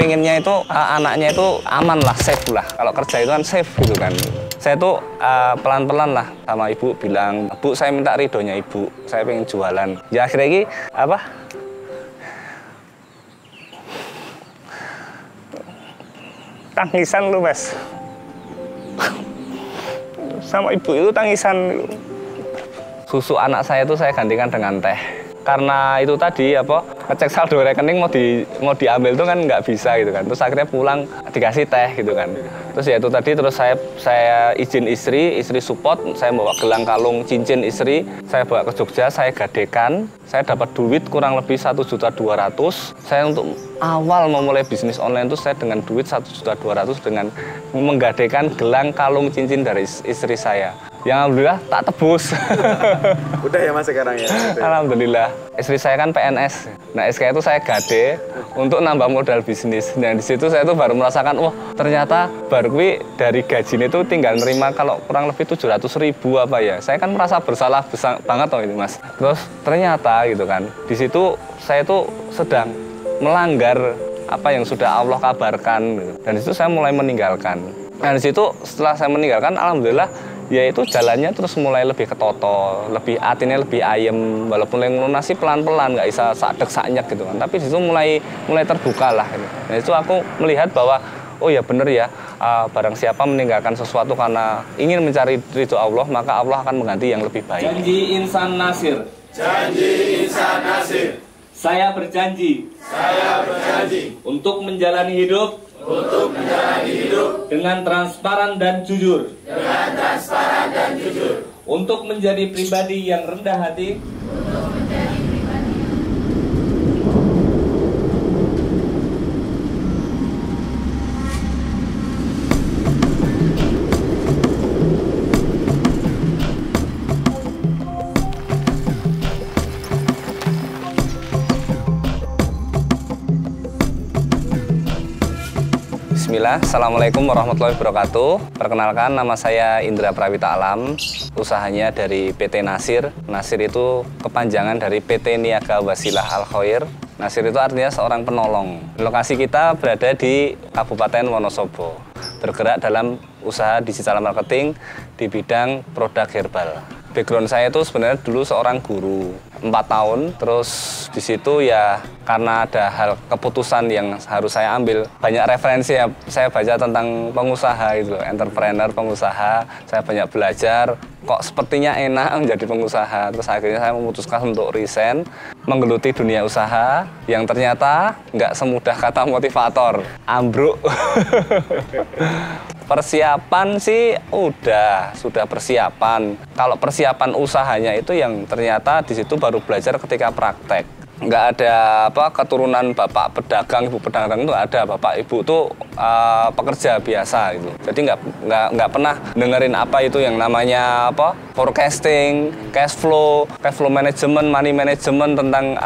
pengennya itu anaknya itu aman lah, safe lah. Kalau kerja itu kan safe gitu kan. Saya tuh pelan-pelan lah sama ibu bilang, Bu saya minta ridhonya ibu, saya pengen jualan. Ya akhirnya ini apa? Tangisan lu mas. Sama ibu itu tangisan. Susu anak saya itu saya gantikan dengan teh. Karena itu tadi apa ngecek saldo rekening mau diambil itu kan nggak bisa gitu kan. Terus akhirnya pulang dikasih teh gitu kan. Terus ya itu tadi terus saya izin istri support, saya bawa gelang kalung cincin istri, saya bawa ke Jogja, saya gadekan, saya dapat duit kurang lebih 1.200.000. Saya untuk awal memulai bisnis online itu saya dengan duit 1.200.000 dengan menggadekan gelang kalung cincin dari istri saya. Yang alhamdulillah tak tebus. Udah ya mas sekarang ya? Alhamdulillah. Istri saya kan PNS. Nah SK itu saya gade untuk nambah modal bisnis. Dan di situ saya tuh baru merasakan, wah ternyata baru dari gaji itu tinggal nerima kalau kurang lebih 700.000 apa ya. Saya kan merasa bersalah banget loh ini mas. Terus ternyata gitu kan, di situ saya tuh sedang melanggar apa yang sudah Allah kabarkan. Gitu. Dan di situ saya mulai meninggalkan. Dan di situ setelah saya meninggalkan, alhamdulillah ya itu jalannya terus mulai lebih ketoto, lebih hatinya lebih ayem, walaupun lunasi pelan-pelan, nggak bisa sadek saknyek gitu kan. Tapi situ mulai terbuka lah. Gitu. Nah itu aku melihat bahwa oh ya bener ya, barang siapa meninggalkan sesuatu karena ingin mencari ridho Allah, maka Allah akan mengganti yang lebih baik. Janji Insan Nasir. Janji Insan Nasir. Saya berjanji untuk menjalani hidup dengan transparan dan jujur. Untuk menjadi pribadi yang rendah hati. Bismillah, Assalamualaikum warahmatullahi wabarakatuh. Perkenalkan, nama saya Indra Prawita Alam, usahanya dari PT Nasir. Nasir itu kepanjangan dari PT Niaga Wasilah Al Khair. Nasir itu artinya seorang penolong. Lokasi kita berada di Kabupaten Wonosobo, bergerak dalam usaha digital marketing di bidang produk herbal. Background saya itu sebenarnya dulu seorang guru 4 tahun, terus di situ ya karena ada hal keputusan yang harus saya ambil, banyak referensi ya, saya baca tentang pengusaha itu, entrepreneur, pengusaha, saya banyak belajar, kok sepertinya enak menjadi pengusaha, terus akhirnya saya memutuskan untuk resign, menggeluti dunia usaha, yang ternyata nggak semudah kata motivator, ambruk. Persiapan sih sudah persiapan. Kalau persiapan usahanya itu yang ternyata di situ baru belajar ketika praktek. Nggak ada keturunan bapak pedagang, ibu pedagang itu ada, bapak ibu tuh pekerja biasa gitu. Jadi nggak pernah dengerin apa itu yang namanya forecasting, cash flow management, money management, tentang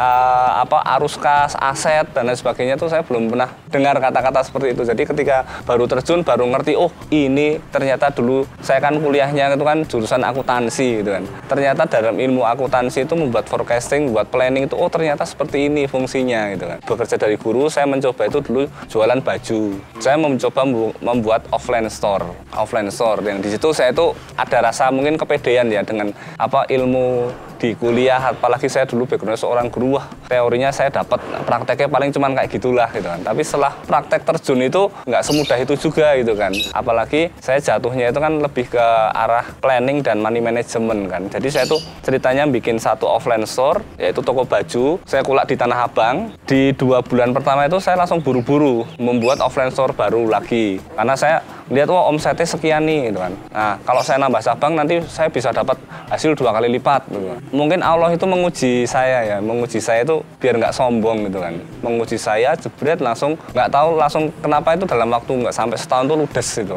arus kas, aset dan lain sebagainya tuh saya belum pernah dengar kata-kata seperti itu. Jadi ketika baru terjun baru ngerti, oh ini ternyata dulu saya kan kuliahnya itu kan jurusan akuntansi gitu kan. Ternyata dalam ilmu akuntansi itu membuat forecasting, membuat planning itu ternyata seperti ini fungsinya gitu kan. Bekerja dari guru, saya mencoba itu dulu jualan baju. Saya mencoba membuat offline store yang di situ saya itu ada rasa mungkin kepedean ya dengan ilmu di kuliah, apalagi saya dulu backgroundnya seorang guru, teorinya saya dapat, prakteknya paling cuman kayak gitulah gitu kan. Tapi setelah praktek terjun itu nggak semudah itu juga gitu kan. Apalagi saya jatuhnya itu kan lebih ke arah planning dan money management kan. Jadi saya tuh ceritanya bikin satu offline store, yaitu toko baju. Saya kulak di Tanah Abang. Di 2 bulan pertama itu saya langsung buru-buru membuat offline store baru lagi. Karena saya lihat omsetnya sekian nih gitu kan. Nah kalau saya nambah cabang nanti saya bisa dapat hasil 2 kali lipat gitu. Mungkin Allah itu menguji saya itu biar nggak sombong gitu kan. Menguji saya, jebret langsung nggak tahu langsung kenapa itu dalam waktu nggak sampai setahun tuh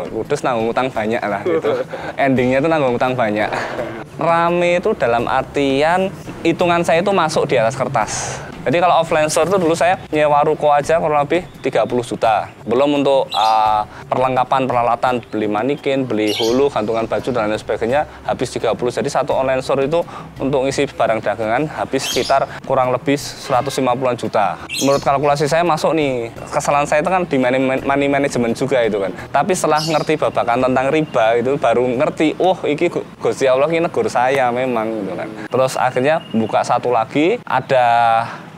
ludes nanggung utang banyak lah gitu. Endingnya itu nanggung utang banyak. Rame itu dalam artian hitungan saya itu masuk di atas kertas. Jadi kalau offline store itu dulu saya nyewa ruko aja kurang lebih 30 juta. Belum untuk perlengkapan peralatan, beli manikin, beli hulu, gantungan baju dan lain sebagainya habis 30. Jadi satu online store itu untuk ngisi barang dagangan habis sekitar kurang lebih 150-an juta. Menurut kalkulasi saya masuk nih. Kesalahan saya itu kan di money management juga itu kan. Tapi setelah ngerti babakan tentang riba itu baru ngerti, oh iki Gusti Allah ini negur saya memang gitu kan. Terus akhirnya buka satu lagi, ada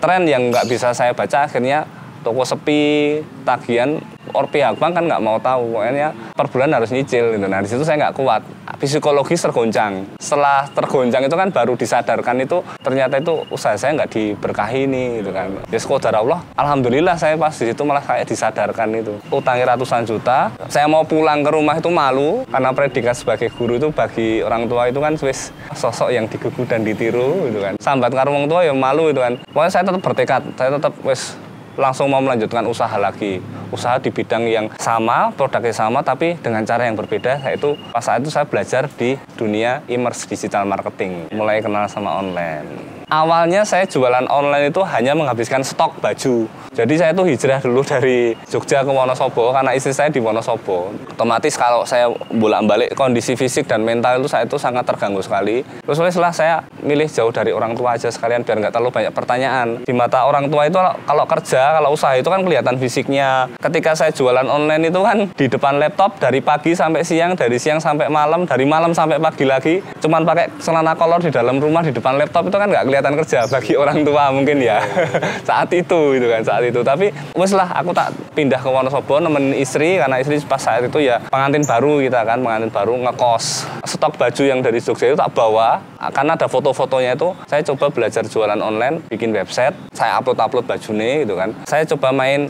tren yang nggak bisa saya baca, akhirnya toko sepi, tagihan, pihak bank kan nggak mau tahu, pokoknya per bulan harus nyicil gitu. Nah di situ saya nggak kuat, psikologis tergoncang. Setelah tergoncang itu kan baru disadarkan itu ternyata itu usaha saya nggak diberkahi nih gitu kan. Ya qadar Allah, alhamdulillah saya pas di situ malah kayak disadarkan itu. Utangnya ratusan juta, saya mau pulang ke rumah itu malu karena predikat sebagai guru itu bagi orang tua itu kan wis sosok yang digugu dan ditiru gitu kan. Sambat karo wong tua ya malu itu kan. Pokoknya saya tetap bertekad, saya tetap wis langsung mau melanjutkan usaha lagi. Usaha di bidang yang sama, produknya sama, tapi dengan cara yang berbeda, yaitu pas saat itu saya belajar di dunia e-commerce digital marketing. Mulai kenal sama online. Awalnya saya jualan online itu hanya menghabiskan stok baju. Jadi saya itu hijrah dulu dari Jogja ke Wonosobo karena istri saya di Wonosobo. Otomatis kalau saya bolak-balik kondisi fisik dan mental itu saya itu sangat terganggu sekali. Terus setelah saya milih jauh dari orang tua aja sekalian biar nggak terlalu banyak pertanyaan. Di mata orang tua itu kalau kerja, kalau usaha itu kan kelihatan fisiknya. Ketika saya jualan online itu kan di depan laptop dari pagi sampai siang, dari siang sampai malam, dari malam sampai pagi lagi. Cuman pakai celana kolor di dalam rumah di depan laptop itu kan nggak kelihatan kerja bagi orang tua mungkin ya. Saat itu gitu kan, saat itu. Tapi wes lah aku tak pindah ke Wonosobo nemenin istri karena istri pas saat itu ya pengantin baru kita kan, pengantin baru ngekos. Stok baju yang dari Jogja itu tak bawa karena ada foto-fotonya itu. Saya coba belajar jualan online, bikin website, saya upload baju nih gitu kan. Saya coba main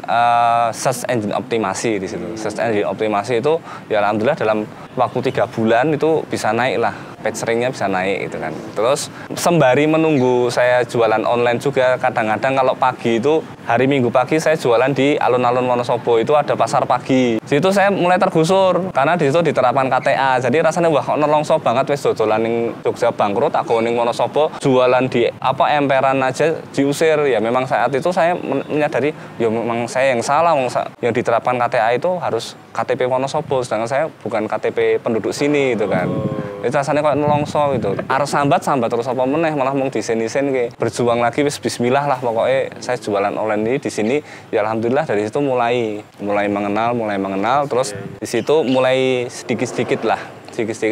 search engine optimasi di situ. Search engine optimasi itu ya alhamdulillah dalam waktu 3 bulan itu bisa naik lah, page ranknya bisa naik gitu kan. Terus sembari menunggu saya jualan online juga, kadang-kadang kalau pagi itu hari Minggu pagi saya jualan di alun-alun Wonosobo itu ada pasar pagi. Di situ saya mulai tergusur karena di situ diterapkan KTA. Jadi rasanya wah kok nelongso banget wis dodolan ning Jogja bangkrut, aku ning Wonosobo jualan di emperan aja diusir. Ya memang saat itu saya menyadari ya memang saya yang salah, yang diterapkan KTA itu harus KTP Wonosobo sedangkan saya bukan KTP penduduk sini gitu kan. Itu rasanya kok nelongso gitu. Arep sambat terus apa meneh malah mung disen-disen ke. Berjuang lagi wis bismillah lah pokoknya saya jualan online ini di sini ya alhamdulillah dari situ mulai mengenal terus di situ mulai sedikit-sedikit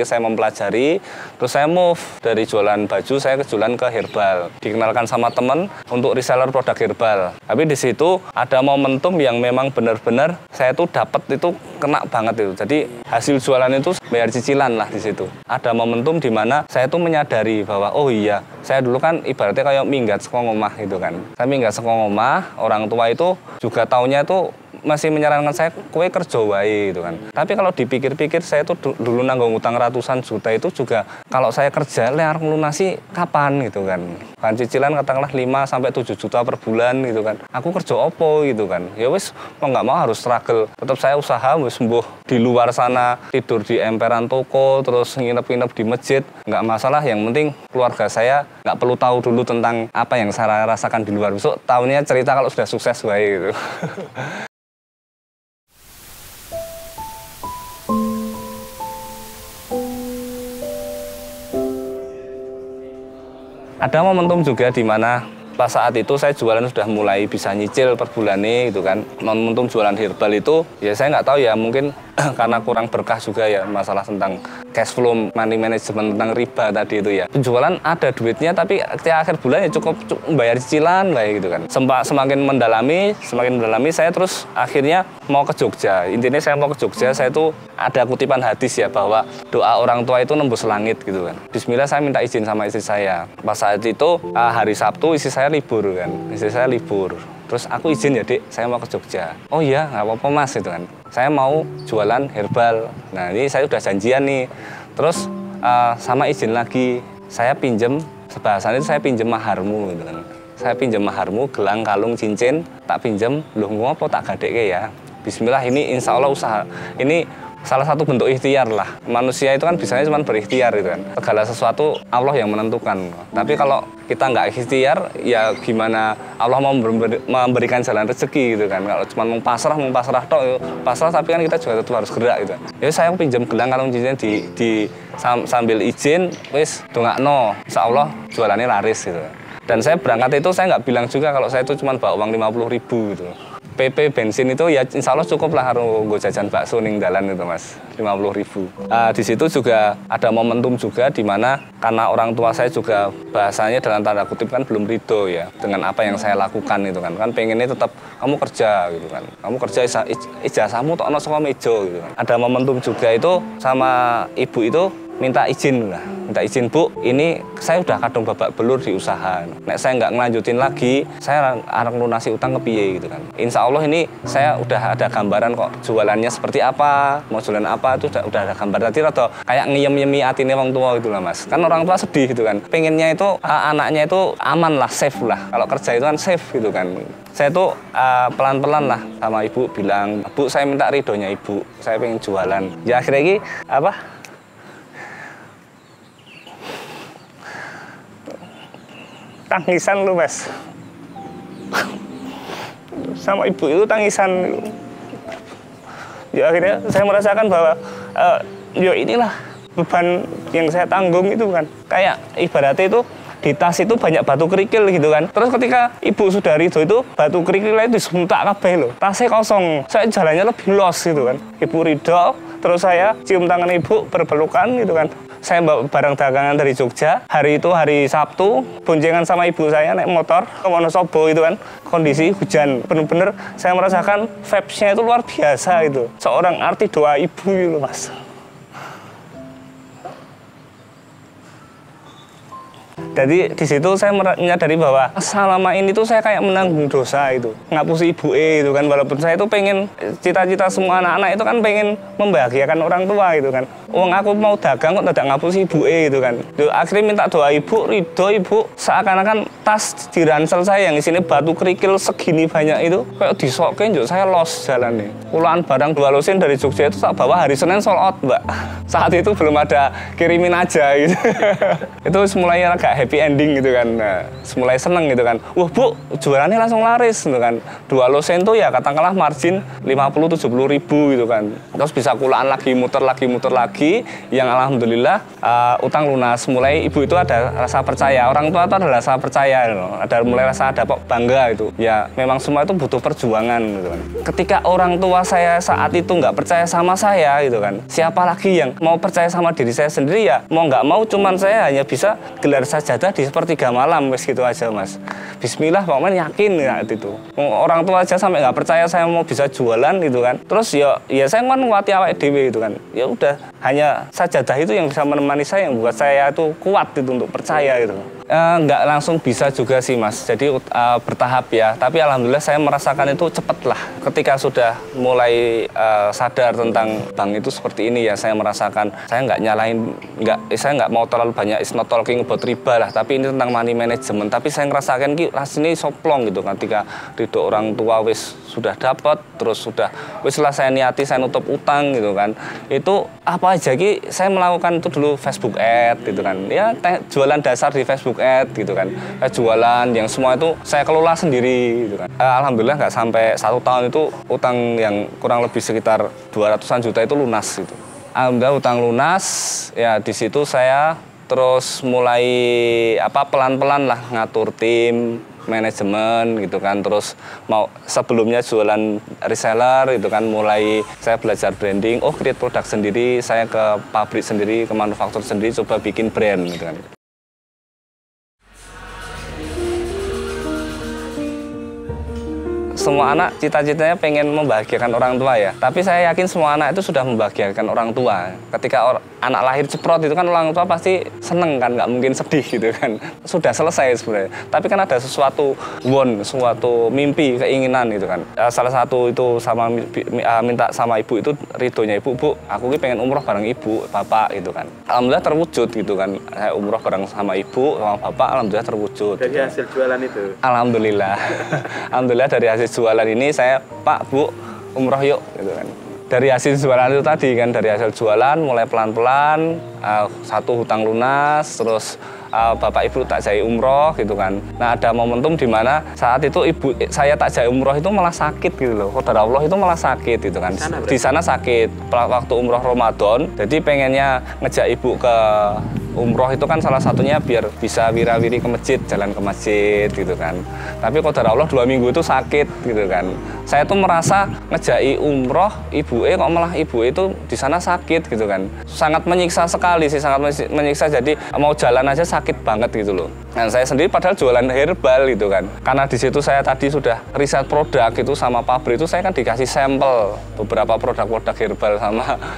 saya mempelajari, terus saya move dari jualan baju saya ke jualan ke herbal. Dikenalkan sama teman untuk reseller produk herbal. Tapi di situ ada momentum yang memang benar-benar saya tuh dapat itu kena banget itu. Jadi hasil jualan itu bayar cicilan lah di situ. Ada momentum di mana saya tuh menyadari bahwa oh iya, saya dulu kan ibaratnya kayak minggat saka omah gitu kan. Saya minggat saka omah, orang tua itu juga taunya itu masih menyarankan saya kue kerja wae gitu kan. Tapi kalau dipikir-pikir saya tuh dulu nanggung utang ratusan juta itu juga kalau saya kerja lear ngelunasi kapan gitu kan. Kan cicilan katakanlah 5 sampai 7 juta per bulan gitu kan. Aku kerja opo gitu kan. Ya wis mau nggak mau harus struggle. Tetap saya usaha wis sembuh di luar sana, tidur di emperan toko, terus nginep-nginep di masjid, nggak masalah. Yang penting keluarga saya nggak perlu tahu dulu tentang apa yang saya rasakan di luar. Besok tahunnya cerita kalau sudah sukses wae gitu. Ada momentum juga di mana pas saat itu saya jualan sudah mulai bisa nyicil per bulannya gitu kan. Momentum jualan herbal itu ya saya nggak tahu ya mungkin karena kurang berkah juga ya masalah tentang cash flow, money management, tentang riba tadi itu ya. Penjualan ada duitnya tapi ketika akhir bulan ya cukup bayar cicilan kayak gitu kan. Semakin mendalami saya terus akhirnya mau ke Jogja. Intinya saya mau ke Jogja, saya tuh ada kutipan hadis ya bahwa doa orang tua itu nembus langit gitu kan. Bismillah saya minta izin sama istri saya. Pas saat itu hari Sabtu istri saya libur kan. Istri saya libur. Terus aku izin ya Dek, saya mau ke Jogja. Oh iya, nggak apa-apa Mas gitu kan. Saya mau jualan herbal. Nah ini saya udah janjian nih. Terus sama izin lagi, saya pinjem, sebahasan itu saya pinjem maharmu gitu kan. Saya pinjem maharmu, gelang, kalung, cincin, tak pinjem, loh ngopo tak gadekke ya. Bismillah ini insya Allah usaha. Ini salah satu bentuk ikhtiar lah. Manusia itu kan bisanya cuma berikhtiar gitu kan. Segala sesuatu Allah yang menentukan. Tapi kalau kita nggak ikhtiar, ya gimana Allah mau memberikan jalan rezeki gitu kan. Kalau cuma mau pasrah tok, pasrah tapi kan kita juga tetap harus gerak gitu. Ya saya pinjam gelang kalau izinnya sambil izin, wis dongakno, insya Allah jualannya laris gitu. Dan saya berangkat itu saya nggak bilang juga kalau saya itu cuma bawa uang 50.000 gitu. PP bensin itu ya insya Allah cukup lah harus gue jajan bakso ning dalan itu mas, 50.000. Di situ juga ada momentum juga di mana karena orang tua saya juga bahasanya dalam tanda kutip kan belum ridho ya dengan apa yang saya lakukan itu kan pengennya tetap kamu kerja gitu kan, kamu kerja ijazahmu tok ono saka meja gitu kan. Ada momentum juga itu sama ibu itu minta izin Bu, ini saya udah kadung babak belur di usaha. Nek saya nggak ngelanjutin lagi, saya akan lunasi utang ke piye gitu kan. Insya Allah ini saya udah ada gambaran kok jualannya seperti apa, mau jualan apa itu udah ada gambar. Tadi atau kayak ngiyem-yemi atine wong tua gitu lah mas. Kan orang tua sedih gitu kan, pengennya itu anaknya itu aman lah, safe lah. Kalau kerja itu kan safe gitu kan. Saya tuh pelan-pelan lah sama ibu bilang, Bu saya minta ridhonya ibu, saya pengen jualan. Ya akhirnya ini tangisan lu mas, sama ibu itu tangisan. Ya akhirnya saya merasakan bahwa ya inilah beban yang saya tanggung itu kan. Kayak ibaratnya itu di tas itu banyak batu kerikil gitu kan. Terus ketika ibu sudah ridho itu batu kerikilnya itu disuntak kabeh loh. Tasnya kosong, saya jalannya lebih los gitu kan. Ibu ridho, terus saya cium tangan ibu berpelukan gitu kan. Saya bawa barang dagangan dari Jogja, hari itu hari Sabtu, boncengan sama ibu saya naik motor ke Wonosobo itu kan, kondisi hujan, bener-bener saya merasakan vibes-nya itu luar biasa itu, seorang arti doa ibu gitu mas. Jadi di situ saya menyadari bahwa selama ini tuh saya kayak menanggung dosa itu, ngapusi ibu itu kan, walaupun saya itu pengen, cita-cita semua anak-anak itu kan pengen membahagiakan orang tua gitu kan. Uang aku mau dagang kok tidak ngapusi ibu itu kan. Akhirnya minta doa ibu, ridho ibu, seakan-akan tas di ransel saya yang isinya batu kerikil segini banyak itu kayak disokin, saya los jalannya. Pulaan barang 2 lusin dari Jogja itu tak bawa hari Senin sold out mbak. Saat itu belum ada kirimin aja gitu. Itu mulai agak happy ending gitu kan. Nah, mulai seneng gitu kan. Wah bu, jualannya langsung laris gitu kan. 2 lusin tuh ya katakanlah margin 50-70 ribu gitu kan. Terus bisa kulaan lagi, muter lagi. Yang alhamdulillah utang lunas. Mulai ibu itu ada rasa percaya, orang tua itu ada rasa percaya gitu. Ada mulai rasa ada bangga itu. Ya memang semua itu butuh perjuangan gitu kan. Ketika orang tua saya saat itu nggak percaya sama saya gitu kan, siapa lagi yang mau percaya sama diri saya sendiri ya. Mau nggak mau cuman saya hanya bisa gelar sajadah di sepertiga malam wes gitu aja mas. Bismillah pokoknya yakin ya itu. Orang tua aja sampai nggak percaya saya mau bisa jualan gitu kan. Terus ya saya kan nguati awake dhewe gitu kan. Ya udah, hanya sajadah itu yang bisa menemani saya, yang buat saya itu kuat itu untuk percaya gitu. Nggak langsung bisa juga sih mas, jadi bertahap ya. Tapi alhamdulillah saya merasakan itu cepet lah. Ketika sudah mulai sadar tentang bank itu seperti ini ya, saya merasakan, saya nggak nyalahin, saya nggak mau terlalu banyak is not talking about riba lah. Tapi ini tentang money management. Tapi saya ngerasakan rasanya soplong gitu kan. Ketika ridho orang tua wis sudah dapat, terus sudah wis lah saya niati, saya nutup utang gitu kan. Itu apa aja ki, saya melakukan itu dulu Facebook ad gitu kan. Ya jualan dasar di Facebook ad gitu kan. Jualan yang semua itu saya kelola sendiri gitu kan. Alhamdulillah nggak sampai 1 tahun itu utang yang kurang lebih sekitar 200-an juta itu lunas gitu. Alhamdulillah utang lunas, ya di situ saya terus mulai pelan-pelan lah ngatur tim, manajemen gitu kan. Terus mau sebelumnya jualan reseller gitu kan, mulai saya belajar branding, create produk sendiri, saya ke pabrik sendiri, ke manufaktur sendiri, coba bikin brand gitu kan. Semua anak cita-citanya pengen membahagiakan orang tua ya. Tapi saya yakin semua anak itu sudah membahagiakan orang tua. Ketika anak lahir ceprot itu kan orang tua pasti seneng kan, nggak mungkin sedih gitu kan. Sudah selesai sebenarnya. Tapi kan ada sesuatu suatu mimpi, keinginan gitu kan. Salah satu itu sama minta sama ibu itu ridhonya ibu, Bu, aku ini pengen umroh bareng ibu, bapak gitu kan. Alhamdulillah terwujud gitu kan. Saya umroh bareng sama ibu, sama bapak, alhamdulillah terwujud. Dari gitu. hasil jualan itu? Alhamdulillah. Alhamdulillah dari hasil jualan ini saya, Pak, Bu, umroh yuk gitu kan. dari hasil jualan itu tadi kan, dari hasil jualan mulai pelan-pelan, satu hutang lunas, terus bapak ibu tak jai umroh gitu kan. Nah ada momentum di mana saat itu ibu saya tak jai umroh itu malah sakit gitu loh. Qadar Allah itu malah sakit gitu kan. Di sana sakit waktu umroh Ramadan. Jadi pengennya ngejak ibu ke umroh itu kan salah satunya biar bisa wira-wiri ke masjid, jalan ke masjid gitu kan. Tapi qadar Allah 2 minggu itu sakit gitu kan. Saya tuh merasa ngejai umroh ibu kok malah ibu itu di sana sakit gitu kan. Sangat menyiksa sekali sih, sangat menyiksa. Jadi mau jalan aja sakit banget gitu loh. Dan saya sendiri padahal jualan herbal gitu kan. Karena di situ saya tadi sudah riset produk itu sama pabrik itu, saya kan dikasih sampel beberapa produk-produk herbal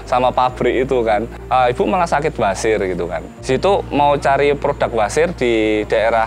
sama pabrik itu kan. Ibu malah sakit basir gitu kan. Di situ mau cari produk basir di daerah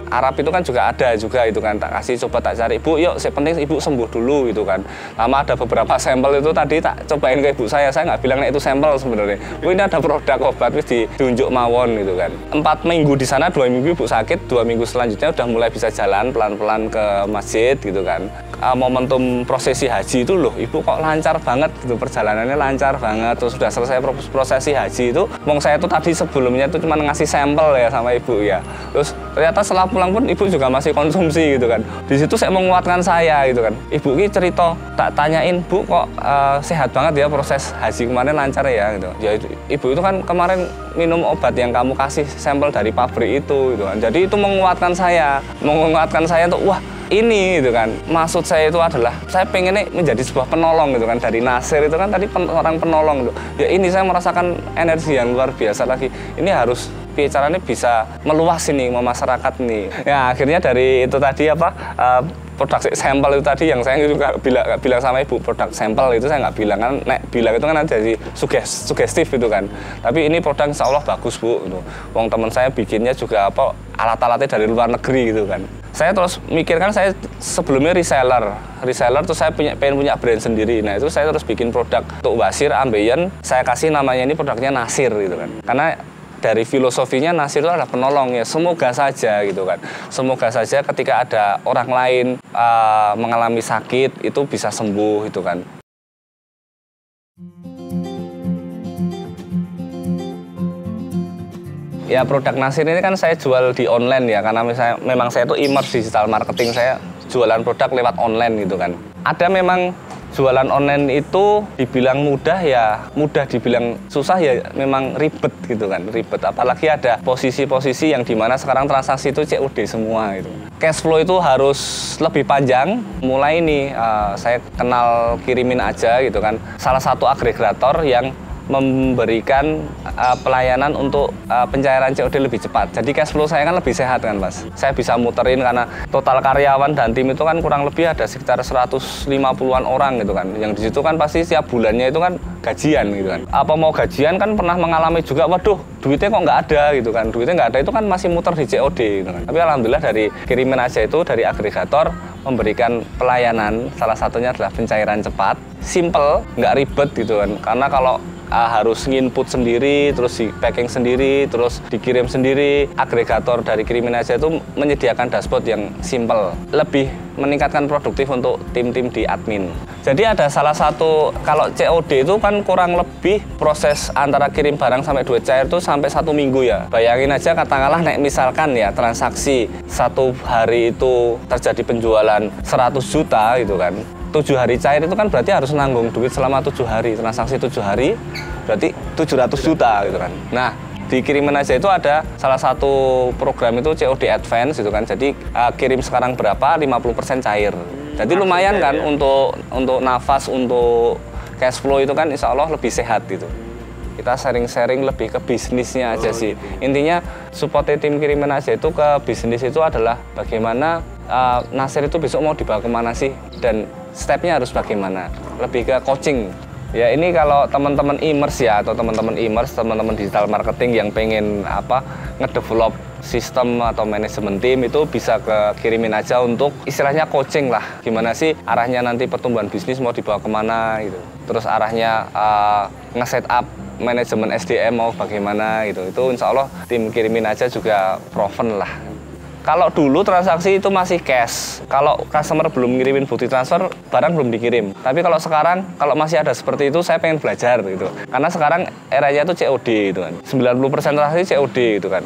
Arab itu kan juga ada juga itu kan. Tak kasih coba tak cari, ibu yuk penting ibu sembuh dulu gitu kan. Lama ada beberapa sampel itu tadi tak cobain ke ibu saya nggak bilang itu sampel sebenarnya. Ini ada produk obat wis diunjuk mawon gitu kan. 4 minggu di sana, 2 minggu ibu sakit, 2 minggu selanjutnya udah mulai bisa jalan pelan-pelan ke masjid gitu kan. Momentum prosesi haji itu loh, ibu kok lancar banget gitu, perjalanannya lancar banget. Terus sudah selesai prosesi haji itu, saya tuh tadi sebelumnya itu cuma ngasih sampel ya sama ibu ya. Terus ternyata setelah pulang pun ibu juga masih konsumsi gitu kan. Di situ saya menguatkan saya gitu kan. Ibu ini cerita, tak tanyain, Bu kok sehat banget ya proses haji kemarin lancar ya gitu. Ya ibu itu kan kemarin minum obat yang kamu kasih sampel dari pabrik itu gitu kan. Jadi itu menguatkan saya tuh wah ini gitu kan. Maksud saya itu adalah saya pengennya menjadi sebuah penolong gitu kan. Dari Nasir itu kan tadi orang penolong gitu. Ya ini saya merasakan energi yang luar biasa lagi. Ini harus caranya bisa meluas ini masyarakat nih. Ya akhirnya dari itu tadi produk sampel itu tadi yang saya juga bilang sama ibu, produk sampel itu saya nggak bilang kan, bilang itu kan jadi sugestif itu kan. Tapi ini produk insya Allah bagus Bu. Gitu. Wong teman saya bikinnya juga alat-alatnya dari luar negeri gitu kan. Saya terus mikir kan, saya sebelumnya reseller terus saya pengen punya brand sendiri. Nah itu saya terus bikin produk untuk Basir Ambeien, saya kasih namanya ini produknya Nasir gitu kan. Karena dari filosofinya Nasir itu adalah penolong ya, semoga saja gitu kan. Semoga saja ketika ada orang lain mengalami sakit itu bisa sembuh gitu kan. Ya produk Nasir ini kan saya jual di online ya, karena memang saya tuh immerse digital marketing, saya jualan produk lewat online gitu kan. Ada memang jualan online itu dibilang mudah ya mudah, dibilang susah ya memang ribet gitu kan, ribet. Apalagi ada posisi-posisi yang dimana sekarang transaksi itu COD semua gitu. Cash flow itu harus lebih panjang. Mulai ini saya kenal Kirimin Aja gitu kan, salah satu agregator yang memberikan pelayanan untuk pencairan COD lebih cepat. Jadi cash flow saya kan lebih sehat kan Mas. Saya bisa muterin karena total karyawan dan tim itu kan kurang lebih ada sekitar 150-an orang gitu kan. Yang di situ kan pasti setiap bulannya itu kan gajian gitu kan. Apa mau gajian kan pernah mengalami juga, waduh duitnya kok nggak ada gitu kan. Duitnya nggak ada itu kan masih muter di COD gitu kan. Tapi alhamdulillah dari Kirimin Aja itu, dari agregator memberikan pelayanan, salah satunya adalah pencairan cepat, simple, nggak ribet gitu kan. Karena kalau harus nginput sendiri, terus di packing sendiri, terus dikirim sendiri, agregator dari Kirimin Aja itu menyediakan dashboard yang simple, lebih meningkatkan produktif untuk tim-tim di admin. Jadi ada salah satu, kalau COD itu kan kurang lebih proses antara kirim barang sampai duit cair itu sampai 1 minggu ya. Bayangin aja katakanlah misalkan ya transaksi 1 hari itu terjadi penjualan 100 juta gitu kan. 7 hari cair itu kan berarti harus nanggung duit selama 7 hari, transaksi 7 hari berarti 700 juta gitu kan. Nah di Kirimin Aja itu ada salah satu program itu COD Advance gitu kan. Jadi kirim sekarang berapa 50% cair. Jadi lumayan kan untuk nafas, untuk cash flow itu kan insya Allah lebih sehat gitu. Kita sharing-sharing lebih ke bisnisnya aja sih. Intinya support tim Kirimin Aja itu ke bisnis itu adalah bagaimana Nasir itu besok mau dibawa kemana sih, dan stepnya harus bagaimana, lebih ke coaching. Ya ini kalau teman-teman immerse ya, atau teman-teman digital marketing yang pengen ngedevelop sistem atau manajemen tim, itu bisa ke Kirimin Aja untuk istilahnya coaching lah. Gimana sih arahnya nanti pertumbuhan bisnis mau dibawa kemana gitu. Terus arahnya nge-set up manajemen SDM mau bagaimana gitu. Itu insya Allah tim Kirimin Aja juga proven lah. Kalau dulu transaksi itu masih cash. Kalau customer belum ngirimin bukti transfer, barang belum dikirim. Tapi kalau sekarang, kalau masih ada seperti itu, saya pengen belajar gitu. Karena sekarang eranya itu COD gitu kan. 90% transaksi COD gitu kan.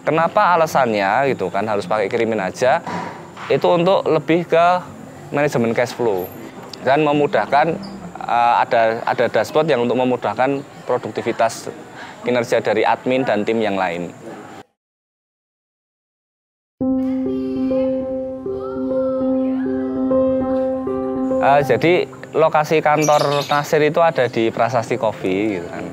Kenapa alasannya gitu kan harus pakai kirimin aja? Itu untuk lebih ke manajemen cash flow dan memudahkan ada dashboard yang untuk memudahkan produktivitas kinerja dari admin dan tim yang lain. Jadi lokasi kantor Nasir itu ada di Prasasti Coffee gitu kan.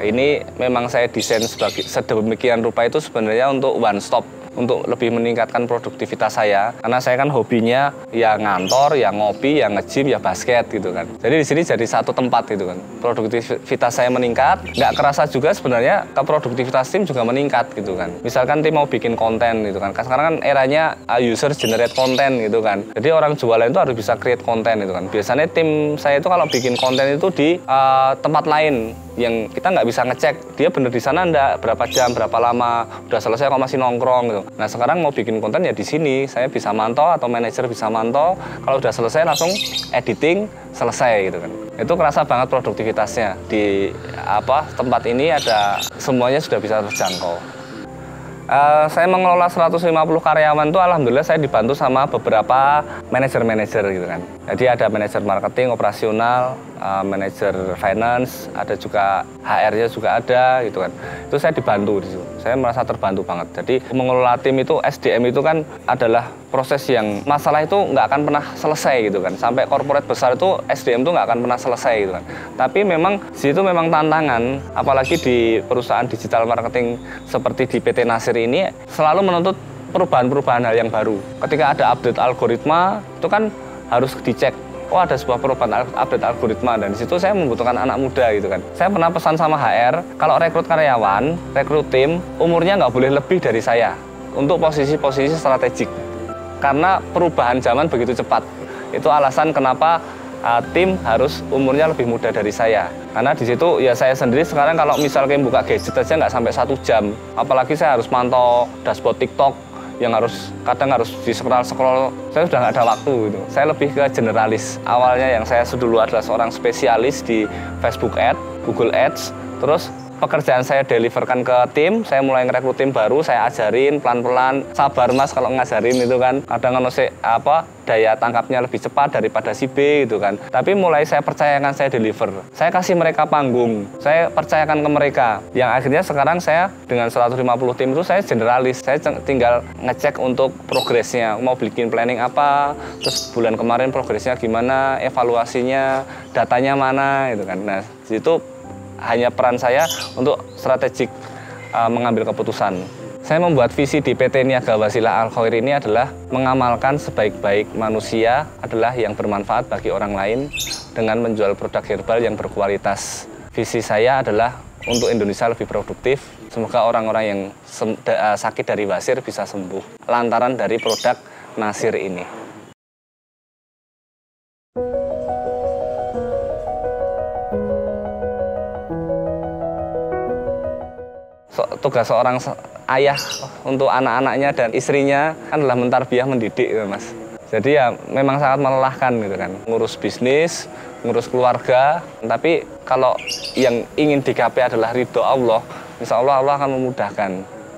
Ini memang saya desain sedemikian rupa itu sebenarnya untuk one stop, untuk lebih meningkatkan produktivitas saya. Karena saya kan hobinya ya ngantor, ya ngopi, ya nge-gym, ya basket gitu kan. Jadi di sini jadi satu tempat gitu kan. Produktivitas saya meningkat, nggak kerasa juga sebenarnya produktivitas tim juga meningkat gitu kan. Misalkan tim mau bikin konten gitu kan. Sekarang kan eranya user generate konten gitu kan. Jadi orang jualan itu harus bisa create konten gitu kan. Biasanya tim saya itu kalau bikin konten itu di tempat lain yang kita nggak bisa ngecek dia bener di sana enggak, berapa jam, berapa lama, udah selesai kok masih nongkrong gitu. Nah sekarang mau bikin konten ya di sini, saya bisa mantau atau manajer bisa mantau, kalau udah selesai langsung editing, selesai gitu kan. Itu kerasa banget produktivitasnya. Di tempat ini ada semuanya sudah bisa terjangkau. Saya mengelola 150 karyawan itu alhamdulillah saya dibantu sama beberapa manajer-manajer gitu kan. Jadi ada manajer marketing, operasional, manajer finance, ada juga HR-nya juga ada gitu kan. Itu saya dibantu di situ. Saya merasa terbantu banget. Jadi mengelola tim itu SDM itu kan adalah proses yang masalah itu nggak akan pernah selesai gitu kan. Sampai korporat besar itu SDM itu nggak akan pernah selesai gitu kan. Tapi memang di situ memang tantangan, apalagi di perusahaan digital marketing seperti di PT Nasir ini selalu menuntut perubahan-perubahan hal yang baru. Ketika ada update algoritma itu kan harus dicek. Oh ada sebuah perubahan update algoritma dan di situ saya membutuhkan anak muda gitu kan. Saya pernah pesan sama HR kalau rekrut karyawan, rekrut tim umurnya nggak boleh lebih dari saya untuk posisi-posisi strategik. Karena perubahan zaman begitu cepat. Itu alasan kenapa tim harus umurnya lebih muda dari saya. Karena di situ ya saya sendiri sekarang kalau misalnya buka gadget aja nggak sampai 1 jam. Apalagi saya harus mantau dashboard TikTok yang kadang harus di scroll, saya sudah nggak ada waktu gitu. Saya lebih ke generalis. Awalnya yang saya dulu adalah seorang spesialis di Facebook Ads, Google Ads, terus pekerjaan saya deliverkan ke tim, saya mulai ngerekrut tim baru, saya ajarin pelan-pelan, sabar mas kalau ngajarin itu kan, kadang daya tangkapnya lebih cepat daripada si B gitu kan. Tapi mulai saya percayakan, saya deliver, saya kasih mereka panggung, saya percayakan ke mereka, yang akhirnya sekarang saya dengan 150 tim itu saya generalis, saya tinggal ngecek untuk progresnya, mau bikin planning apa, terus bulan kemarin progresnya gimana, evaluasinya, datanya mana gitu kan. Nah itu hanya peran saya untuk strategik mengambil keputusan. Saya membuat visi di PT Niaga Wasila Al Khair ini adalah mengamalkan sebaik-baik manusia adalah yang bermanfaat bagi orang lain dengan menjual produk herbal yang berkualitas. Visi saya adalah untuk Indonesia lebih produktif. Semoga orang-orang yang sakit dari wasir bisa sembuh lantaran dari produk Nasir ini. Tugas seorang ayah untuk anak-anaknya dan istrinya kan adalah mentarbiyah, mendidik gitu, Mas. Jadi ya memang sangat melelahkan gitu kan, ngurus bisnis, ngurus keluarga. Tapi kalau yang ingin digapai adalah ridho Allah, insya Allah Allah akan memudahkan.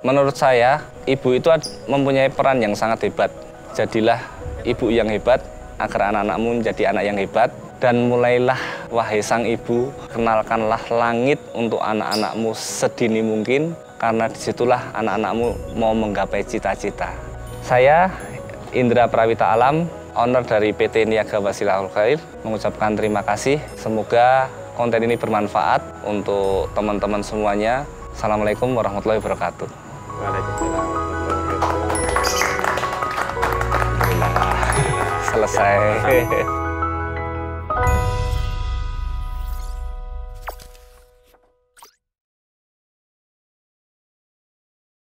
Menurut saya, ibu itu mempunyai peran yang sangat hebat. Jadilah ibu yang hebat agar anak-anakmu menjadi anak yang hebat. Dan mulailah, wahai sang ibu, kenalkanlah langit untuk anak-anakmu sedini mungkin, karena disitulah anak-anakmu mau menggapai cita-cita. Saya, Indra Prawita Alam, owner dari PT Niaga Wasila Al Khair, mengucapkan terima kasih. Semoga konten ini bermanfaat untuk teman-teman semuanya. Assalamualaikum warahmatullahi wabarakatuh. Waalaikumsalam. Selesai.